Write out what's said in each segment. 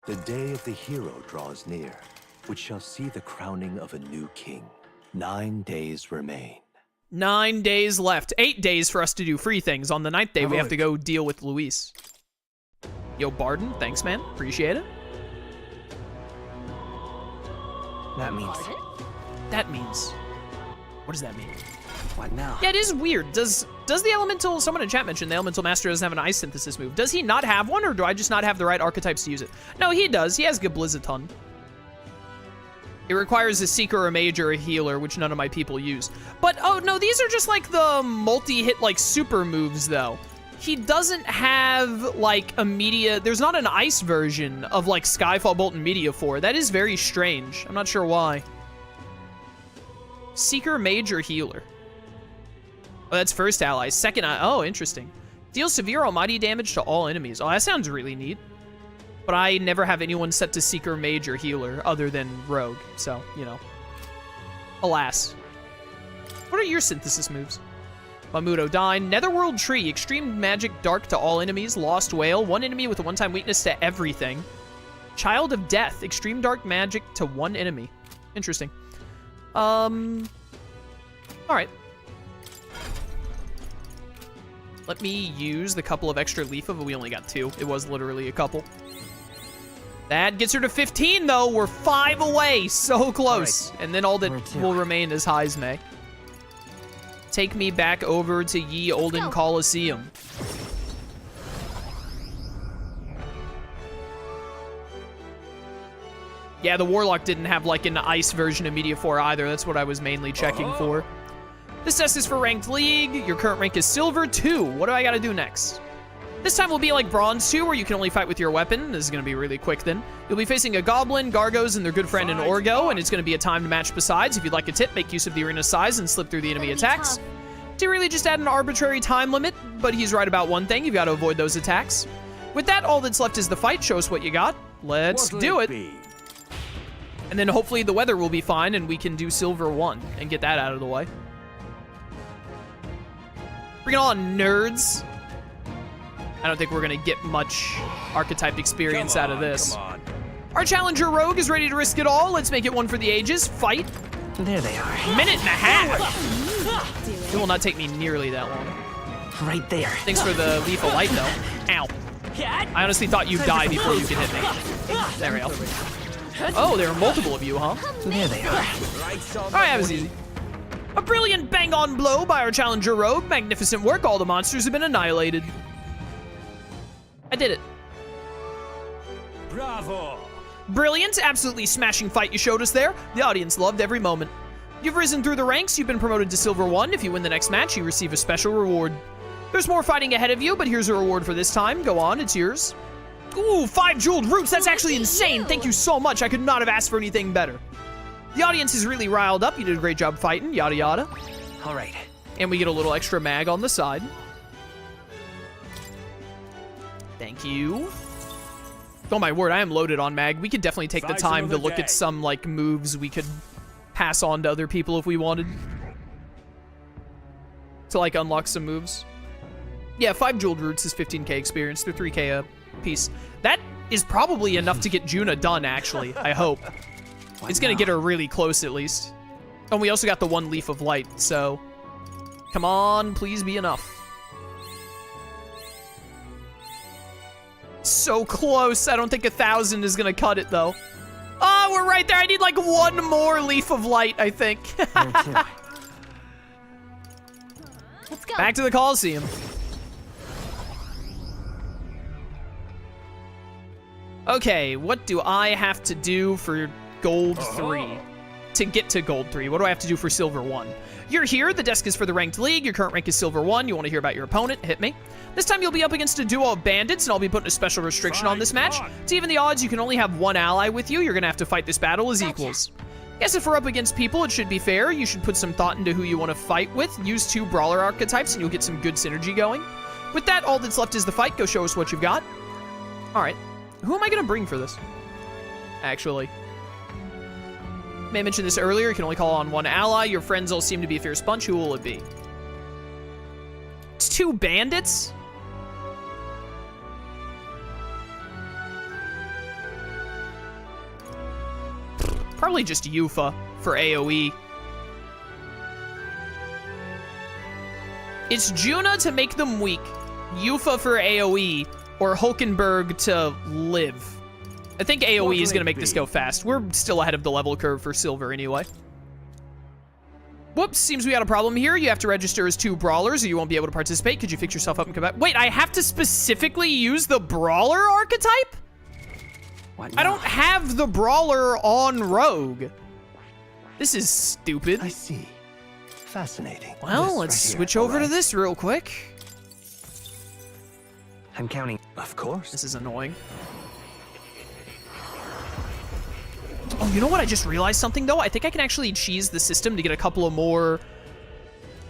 The day of the hero draws near, which shall see the crowning of a new king. 9 days remain. 9 days left. 8 days for us to do free things. On the 9th day, we have to go deal with Luis. Yo, Barden, thanks, man. Appreciate it. That means... That means... What does that mean? What now? Yeah, it is weird. Does the Elemental... Someone in chat mentioned the Elemental Master doesn't have an Ice Synthesis move. Does he not have one, or do I just not have the right archetypes to use it? No, he does. He has Gablizzaton. It requires a Seeker, or a Mage, or a Healer, which none of my people use. But, oh, no, these are just, like, the multi-hit, like, super moves, though. He doesn't have, like, a Media... There's not an Ice version of, like, Skyfall Bolt and Meteor. That is very strange. I'm not sure why. Seeker, Mage, or Healer? Oh, that's first ally. Second ally... Oh, interesting. Deals severe almighty damage to all enemies. Oh, that sounds really neat. But I never have anyone set to Seeker, Mage, or Healer other than Rogue. So, you know. Alas. What are your synthesis moves? Mamudo Dine. Netherworld Tree. Extreme Magic Dark to all enemies. Lost Whale. One enemy with a one-time weakness to everything. Child of Death. Extreme Dark Magic to one enemy. Interesting. Alright. Let me use the couple of extra Leafa, but we only got 2. It was literally a couple. That gets her to 15, though. We're 5 away. So close. Right. And then all that will remain is Heisme. Take me back over to Ye Olden Coliseum. Yeah, the Warlock didn't have, like, an Ice version of Meteor either. That's what I was mainly checking for. This test is for Ranked League. Your current rank is Silver 2. What do I gotta do next? This time will be like Bronze 2, where you can only fight with your weapon. This is going to be really quick then. You'll be facing a Goblin, Gargos, and their good friend in Orgo, and it's going to be a timed match besides. If you'd like a tip, make use of the arena size and slip through the enemy attacks. To really just add an arbitrary time limit, but he's right about one thing. You've got to avoid those attacks. With that, all that's left is the fight. Show us what you got. Let's do it. And then hopefully the weather will be fine, and we can do Silver 1 and get that out of the way. Bring it on, nerds. I don't think we're going to get much archetype experience out of this. Our challenger rogue is ready to risk it all. Let's make it one for the ages. Fight. There they are. Minute and a half. It will not take me nearly that long. Right there. Thanks for the lethal light, though. Ow. I honestly thought you'd die before you could hit me. There we go. Oh, there are multiple of you, huh? There they are. All right, that was easy. A brilliant bang-on blow by our challenger rogue. Magnificent work. All the monsters have been annihilated. I did it. Bravo! Brilliant, absolutely smashing fight you showed us there. The audience loved every moment. You've risen through the ranks, you've been promoted to Silver 1. If you win the next match, you receive a special reward. There's more fighting ahead of you, but here's a reward for this time. Go on, it's yours. Ooh, 5 jeweled roots, that's actually insane. Thank you so much, I could not have asked for anything better. The audience is really riled up, you did a great job fighting, yada yada. All right. And we get a little extra mag on the side. Thank you. Oh my word, I am loaded on mag. We could definitely take the time to look at some, like, moves we could pass on to other people if we wanted. To, like, unlock some moves. Yeah, 5 jeweled roots is 15k experience. They're 3k a piece. That is probably enough to get Juna done, actually. I hope. It's gonna get her really close, at least. And we also got the 1 leaf of light, so... Come on, please be enough. So close. I don't think 1,000 is gonna cut it, though. Oh, we're right there. I need, like, 1 more leaf of light, I think. Let's go. Back to the Coliseum. Okay, what do I have to do for Gold 3? To get to Gold 3, what do I have to do for Silver 1? You're here, the desk is for the Ranked League, your current rank is Silver 1, you want to hear about your opponent, hit me. This time you'll be up against a duo of bandits, and I'll be putting a special restriction on this match. To even the odds, you can only have 1 ally with you, you're gonna have to fight this battle as equals. Guess if we're up against people, it should be fair. You should put some thought into who you want to fight with, use 2 brawler archetypes, and you'll get some good synergy going. With that, all that's left is the fight, go show us what you've got. Alright, who am I gonna bring for this? Actually... May I mention this earlier, you can only call on 1 ally. Your friends all seem to be a fierce bunch. Who will it be? It's 2 bandits? Probably just Yufa for AoE. It's Juna to make them weak, Yufa for AoE, or Hulkenberg to live. I think AoE is going to make this go fast. We're still ahead of the level curve for silver anyway. Whoops, seems we got a problem here. You have to register as 2 brawlers or you won't be able to participate. Could you fix yourself up and come back? Wait, I have to specifically use the brawler archetype? What I now? don't have the brawler on rogue. This is stupid. I see. Fascinating. Well, This let's right here, switch over to alright. this real quick. I'm counting. Of course. This is annoying. Oh, you know what? I just realized something, though. I think I can actually cheese the system to get a couple of more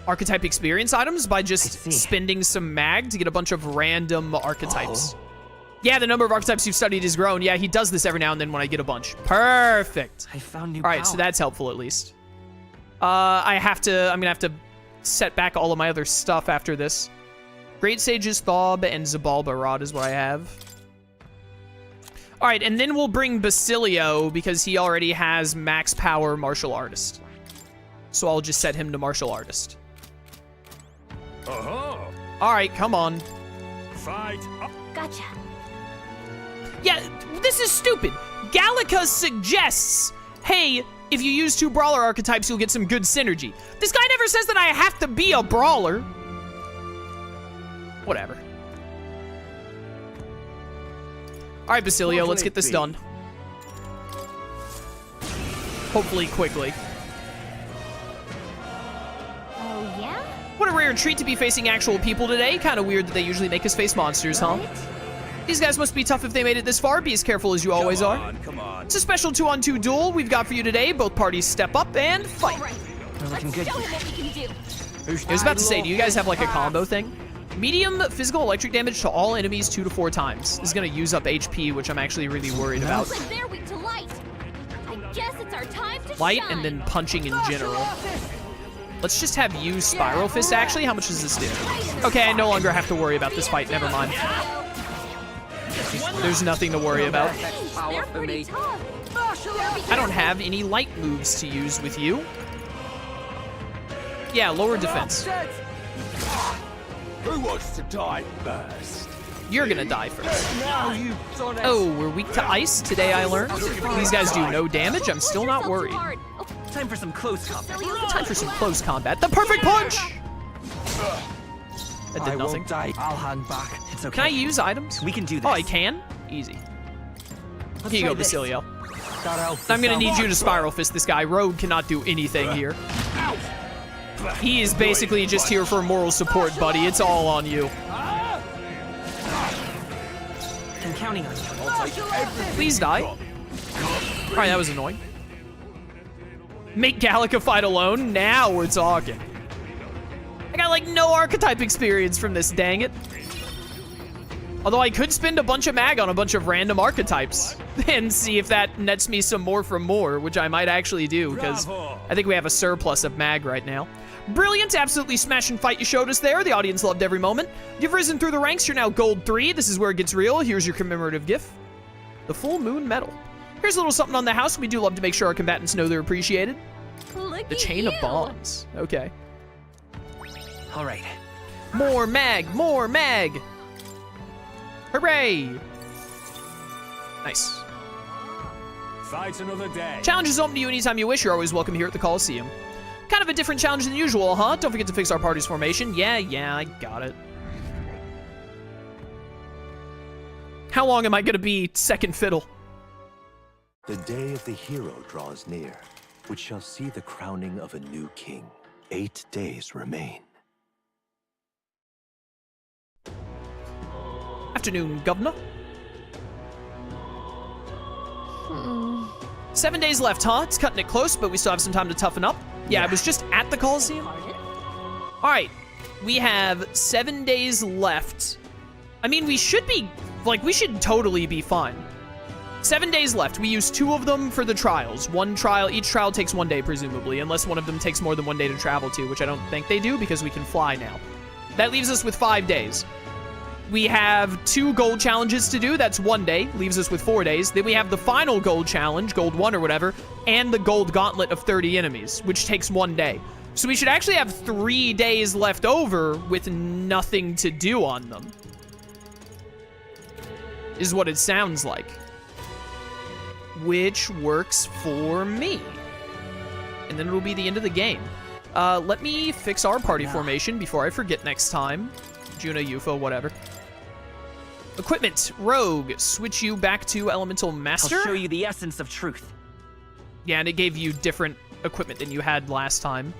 archetype experience items by just spending some mag to get a bunch of random archetypes. Oh. Yeah, the number of archetypes you've studied has grown. Yeah, he does this every now and then when I get a bunch. Perfect. I found new All right, so that's helpful at least. I'm gonna have to set back all of my other stuff after this. Great Sage's Thob and Zabalba Rod is what I have. All right, and then we'll bring Basilio because he already has max power martial artist. So I'll just set him to martial artist. All right, come on. Gotcha. Yeah, this is stupid. Gallica suggests, hey, if you use 2 brawler archetypes, you'll get some good synergy. This guy never says that I have to be a brawler. Whatever. All right, Basilio, let's get this done. Hopefully quickly. Oh, yeah? What a rare treat to be facing actual people today. Kind of weird that they usually make us face monsters, huh? Right? These guys must be tough if they made it this far. Be as careful as you always are. Come on. It's a special 2-on-2 duel we've got for you today. Both parties step up and fight. All right. We're looking Let's good show here. him what we can do. I was about to say, do you guys have like a combo thing? Medium physical electric damage to all enemies 2 to 4 times. This is gonna use up HP, which I'm actually really worried about. Looks like they're weak to light. I guess it's our time to Light shine. and then punching in general. Let's just have you Spiral Fist, actually. How much does this do? Okay, I no longer have to worry about this fight. Never mind. There's nothing to worry about. They're pretty tough. I don't have any light moves to use with you. Yeah, lower defense. Who wants to die first? You're gonna die first. Oh, we're weak to ice today, I learned. These guys do no damage. I'm still not worried. Time for some close combat. Time for some close combat. The perfect punch! That did nothing. I'll hang back. It's okay. Can I use items? We can do this. Oh, I can? Easy. Let's Here you try go, this. Basilio. I'm gonna need you to Spiral Fist this guy. Rogue cannot do anything here. He is basically just here for moral support, buddy. It's all on you. I'm counting on you. Please die. All right, that was annoying. Make Gallica fight alone? Now we're talking. I got like no archetype experience from this, dang it. Although I could spend a bunch of mag on a bunch of random archetypes and see if that nets me some more from more, which I might actually do because I think we have a surplus of mag right now. Brilliant, absolutely smashing fight you showed us there. The audience loved every moment. You've risen through the ranks. You're now gold 3. This is where it gets real. Here's your commemorative gift. The Full Moon Medal. Here's a little something on the house. We do love to make sure our combatants know they're appreciated. Look The at Chain of you. Bonds. Okay. All right. More mag, more mag. Hooray. Nice. Fight another day. Challenge is open to you anytime you wish. You're always welcome here at the Coliseum. Kind of a different challenge than usual, huh? Don't forget to fix our party's formation. Yeah, I got it. How long am I gonna be second fiddle? The day of the hero draws near, which shall see the crowning of a new king. 8 days remain. Afternoon, Governor. 7 days left, huh? It's cutting it close, but we still have some time to toughen up. Yeah, I was just at the Coliseum. All right, we have 7 days left. I mean, we should be, like, we should totally be fine. 7 days left. We use 2 of them for the trials. One trial, each trial takes 1 day, presumably, unless one of them takes more than 1 day to travel to, which I don't think they do because we can fly now. That leaves us with 5 days. We have 2 gold challenges to do. That's 1 day. Leaves us with 4 days. Then we have the final gold challenge, gold 1 or whatever, and the gold gauntlet of 30 enemies, which takes 1 day. So we should actually have 3 days left over with nothing to do on them. Is what it sounds like. Which works for me. And then it'll be the end of the game. Let me fix our party formation before I forget next time. Juna, Yuffie, whatever. Equipment, Rogue. Switch you back to Elemental Master. I'll show you the essence of truth. Yeah, and it gave you different equipment than you had last time.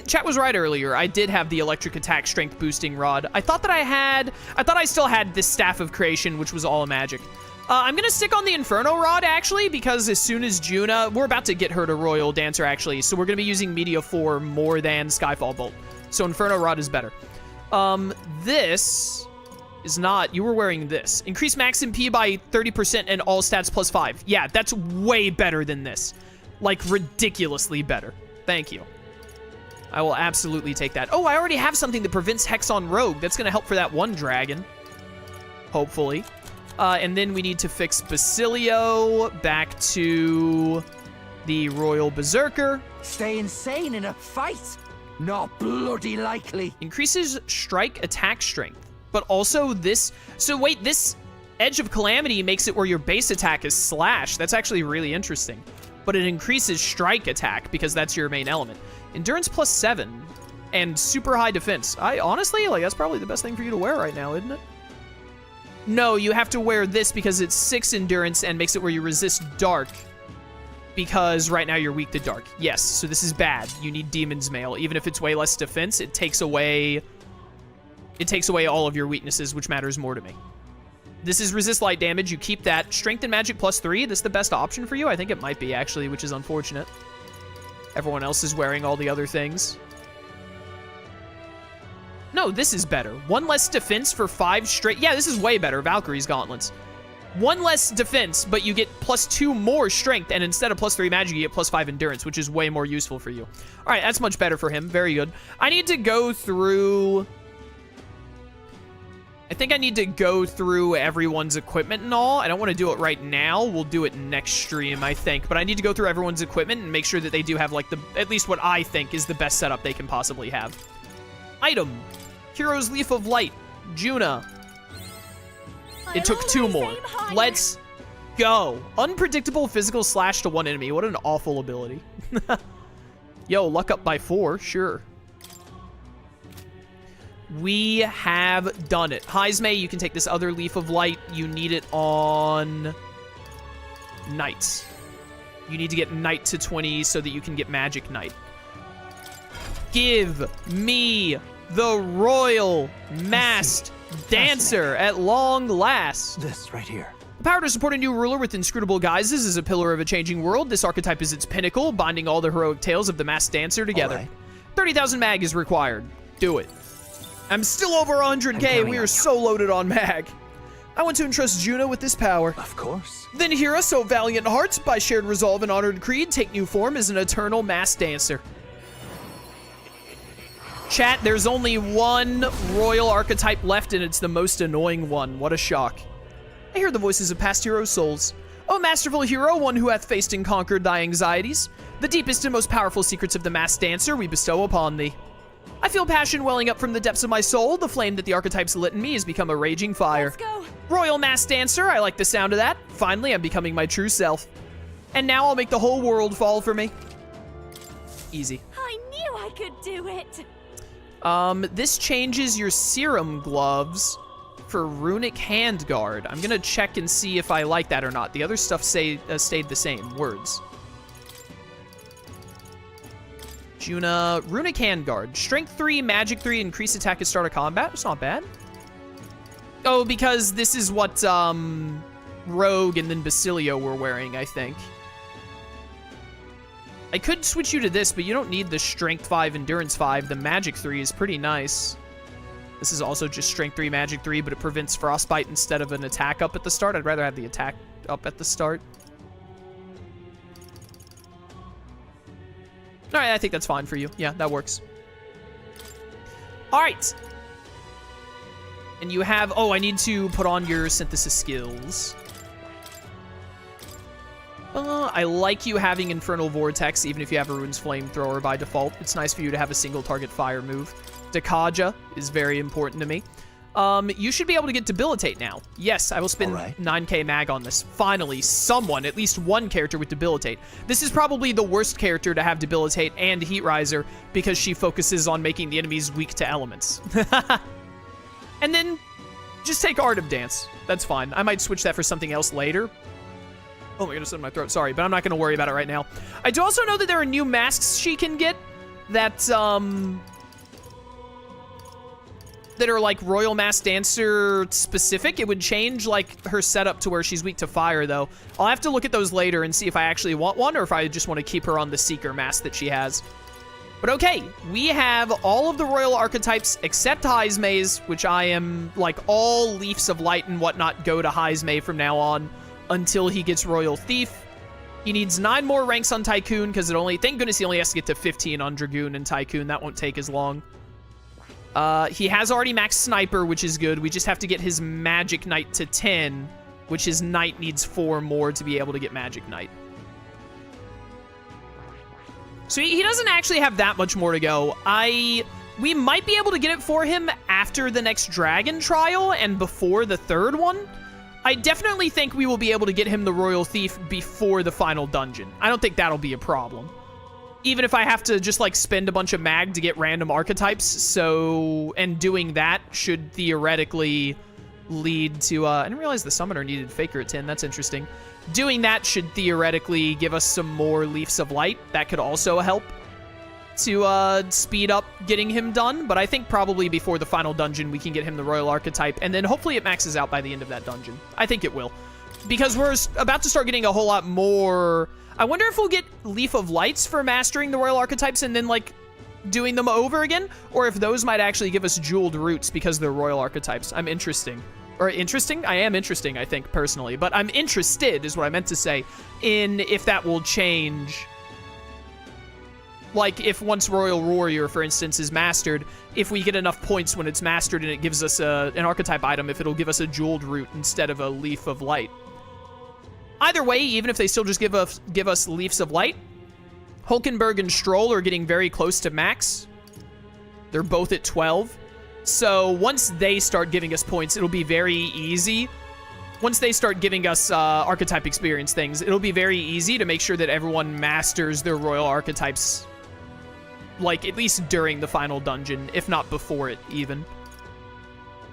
Chat was right earlier. I did have the electric attack strength boosting rod. I thought I still had this Staff of Creation, which was all magic. I'm gonna stick on the Inferno Rod, actually, because as soon as Juna, we're about to get her to Royal Dancer, actually, so we're gonna be using Media 4 more than Skyfall Bolt. So Inferno Rod is better. This is not, you were wearing this. Increase max MP by 30% and all stats plus 5. Yeah, that's way better than this. Like, ridiculously better. Thank you. I will absolutely take that. Oh, I already have something that prevents Hex on Rogue. That's gonna help for that one dragon. Hopefully. And then we need to fix Basilio back to the Royal Berserker. Stay insane in a fight? Not bloody likely. Increases strike attack strength, but also this. So wait, this Edge of Calamity makes it where your base attack is slash. That's actually really interesting. But it increases strike attack because that's your main element. Endurance plus 7 and super high defense. I honestly, like, that's probably the best thing for you to wear right now, isn't it? No, you have to wear this because it's 6 endurance and makes it where you resist dark. Because right now you're weak to dark. Yes, so this is bad. You need Demon's Mail. Even if it's way less defense, it takes away all of your weaknesses, which matters more to me. This is resist light damage. You keep that. Strength and magic plus 3. This is the best option for you? I think it might be, actually, which is unfortunate. Everyone else is wearing all the other things. No, this is better. 1 less defense for 5 straight. Yeah, this is way better. Valkyrie's Gauntlets. 1 less defense, but you get plus 2 more strength, and instead of plus 3 magic, you get plus 5 endurance, which is way more useful for you. All right, that's much better for him. Very good. I need to go through... I think I need to go through everyone's equipment and all. I don't want to do it right now. We'll do it next stream, I think. But I need to go through everyone's equipment and make sure that they do have, like, at least what I think is the best setup they can possibly have. Item. Hero's Leaf of Light. Juna. It took 2 more. Let's go. Unpredictable physical slash to 1 enemy. What an awful ability. Yo, luck up by 4. Sure. We have done it. Heisme, you can take this other Leaf of Light. You need it on Knights. You need to get Knight to 20 so that you can get Magic Knight. Give me the Royal Masked Dancer at long last. This right here. The power to support a new ruler with inscrutable guises is a pillar of a changing world. This archetype is its pinnacle, binding all the heroic tales of the Masked Dancer together. Right. 30,000 mag is required. Do it. I'm still over 100k. We are so loaded on mag. I want to entrust Juna with this power. Of course. Then hear us, O valiant hearts, by shared resolve and honored creed, take new form as an eternal Masked Dancer. Chat, there's only 1 Royal Archetype left, and it's the most annoying one. What a shock. I hear the voices of past heroes' souls. O masterful hero, one who hath faced and conquered thy anxieties, the deepest and most powerful secrets of the Masked Dancer we bestow upon thee. I feel passion welling up from the depths of my soul. The flame that the archetypes lit in me has become a raging fire. Let's go. Royal Masked Dancer, I like the sound of that. Finally, I'm becoming my true self. And now I'll make the whole world fall for me. Easy. I knew I could do it. This changes your serum gloves for runic handguard. I'm gonna check and see if I like that or not. The other stuff stayed the same. Words. Juna, runic handguard. Strength 3, magic 3, increase attack at start of combat. It's not bad. Oh, because this is what Rogue and then Basilio were wearing, I think. I could switch you to this, but you don't need the Strength 5, Endurance 5. The Magic 3 is pretty nice. This is also just Strength 3, Magic 3, but it prevents Frostbite instead of an attack up at the start. I'd rather have the attack up at the start. All right, I think that's fine for you. Yeah, that works. All right. And you have... Oh, I need to put on your synthesis skills. I like you having Infernal Vortex, even if you have a Rune's Flamethrower by default. It's nice for you to have a single target fire move. Dakaja is very important to me. You should be able to get Debilitate now. Yes, I will spend 9k mag on this. Finally, someone, at least one character with Debilitate. This is probably the worst character to have Debilitate and Heat Riser because she focuses on making the enemies weak to elements. And then just take Art of Dance. That's fine. I might switch that for something else later. Oh my goodness, in my throat. Sorry, but I'm not going to worry about it right now. I do also know that there are new masks she can get that are like Royal Mask Dancer specific. It would change like her setup to where she's weak to fire though. I'll have to look at those later and see if I actually want one or if I just want to keep her on the Seeker mask that she has. But okay, we have all of the Royal Archetypes except Heismay's, which I am like all Leafs of Light and whatnot go to Heismay from now on until he gets Royal Thief. He needs 9 more ranks on Tycoon because thank goodness he only has to get to 15 on Dragoon and Tycoon. That won't take as long. He has already maxed Sniper, which is good. We just have to get his Magic Knight to 10, which his Knight needs 4 more to be able to get Magic Knight. So he doesn't actually have that much more to go. We might be able to get it for him after the next Dragon Trial and before the 3rd one. I definitely think we will be able to get him the Royal Thief before the final dungeon. I don't think that'll be a problem. Even if I have to just, like, spend a bunch of mag to get random archetypes, and doing that should theoretically lead to, I didn't realize the Summoner needed Faker at 10, that's interesting. Doing that should theoretically give us some more Leafs of Light. That could also help to speed up getting him done, but I think probably before the final dungeon we can get him the Royal Archetype, and then hopefully it maxes out by the end of that dungeon. I think it will. Because we're about to start getting a whole lot more... I wonder if we'll get Leaf of Lights for mastering the Royal Archetypes and then, like, doing them over again, or if those might actually give us jeweled roots because they're Royal Archetypes. I'm interesting. Or interesting? I am interesting, I think, personally. But I'm interested, is what I meant to say, in if that will change. Like, if once Royal Warrior, for instance, is mastered, if we get enough points when it's mastered and it gives us an archetype item, if it'll give us a jeweled root instead of a Leaf of Light. Either way, even if they still just give us Leafs of Light, Hulkenberg and Stroll are getting very close to max. They're both at 12. So once they start giving us points, it'll be very easy. Once they start giving us archetype experience things, it'll be very easy to make sure that everyone masters their Royal Archetypes, like, at least during the final dungeon, if not before it, even.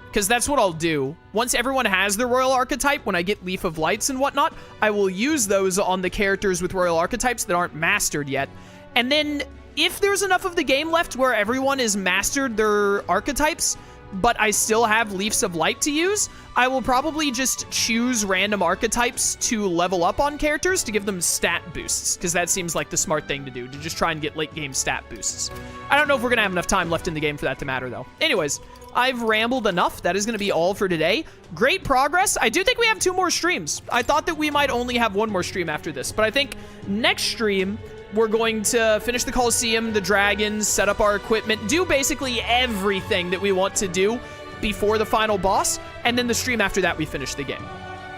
Because that's what I'll do. Once everyone has their Royal Archetype, when I get Leaf of Lights and whatnot, I will use those on the characters with Royal Archetypes that aren't mastered yet. And then, if there's enough of the game left where everyone has mastered their archetypes, but I still have Leafs of Light to use, I will probably just choose random archetypes to level up on characters to give them stat boosts, because that seems like the smart thing to do, to just try and get late game stat boosts. I don't know if we're going to have enough time left in the game for that to matter, though. Anyways, I've rambled enough. That is going to be all for today. Great progress. I do think we have 2 more streams. I thought that we might only have 1 more stream after this, but I think next stream we're going to finish the Coliseum, the dragons, set up our equipment, do basically everything that we want to do before the final boss, and then the stream after that we finish the game.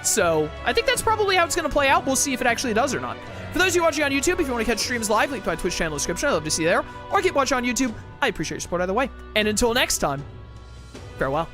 So I think that's probably how it's going to play out. We'll see if it actually does or not. For those of you watching on YouTube, if you want to catch streams live, link to my Twitch channel in the description. I'd love to see you there. Or keep watching on YouTube. I appreciate your support either way. And until next time, farewell.